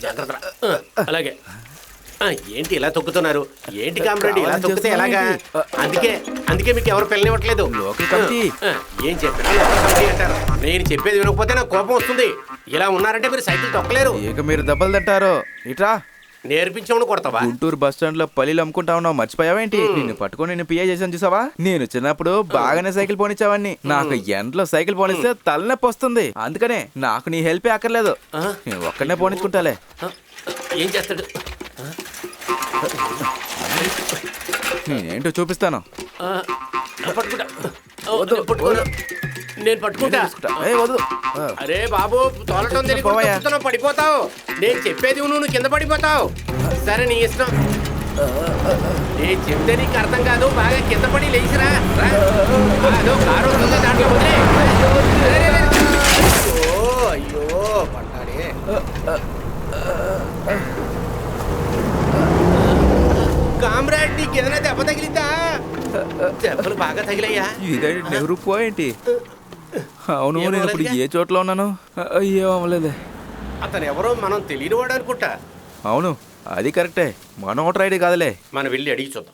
జాగ్రత్త. అలాగే. ఏంటి ఇలా తొక్కుతున్నారు? ఏంటి కామ్రేడ్ ఇలా తొక్కితే ఎలాగా? అందుకే అందుకే మీకు ఎవరు పిల్లనివ్వట్లేదు. ఏం చెప్పినా లోకల్ కమిటీ అంటారు. నేను చెప్పేది వినకపోతే నాకు కోపం వస్తుంది. ఇలా ఉన్నారంటే మీరు సైకిల్ తొక్కలేరు. ఇక మీరు దెబ్బలు తింటారు. ఇట్రా. నేర్పించమని కొడతావా? గుంటూరు బస్ స్టాండ్ లో పల్లీలు అమ్ముకుంటా ఉన్నావు, మర్చిపోయావేంటి? నిన్ను పట్టుకొని నేను పిఏ చేసాను చూసావా? నేను చిన్నప్పుడు బాగానే సైకిల్ పోనిచ్చావని. నాకు ఎండలో సైకిల్ పోనిస్తే తలనొప్పి వస్తుంది. అందుకనే నాకు నీ హెల్ప్ అక్కర్లేదు. నేను ఒక్కడనే పోనిచ్చుకుంటాలే. ఏం చేస్తాడు? నేనేంటో చూపిస్తాను. నేను పట్టుకుంటా. అరే బాబు, తోలటం తెలియదు, పడిపోతావు. నేను చెప్పేది నువ్వు కింద పడిపోతావు. సరే నీ ఇష్టం. నేను చెప్తే నీకు అర్థం కాదు. బాగా కింద పడి లేచిరా. అదో కారు వస్తుందా, దాంట్లో వదిలే. అయ్యో పడ్డాడే. కామ్రాడ్, నీకు ఏదైనా దెబ్బ తగిలిద్దా? దెబ్బలు బాగా తగిలయ్యా. ఇదేంటి నెహ్రూ పోయేంటి? అవును, నేను ఇప్పుడు ఏ చోట్ల ఉన్నాను? అయ్యో అవ్వలేదే. అతను ఎవరో మనం తెలియని వాడు అనుకుంటా. అవును, అది కరెక్టే. మన ఓటర్ ఐడి కాదులే. మనం వెళ్ళి అడిగి చూద్దాం.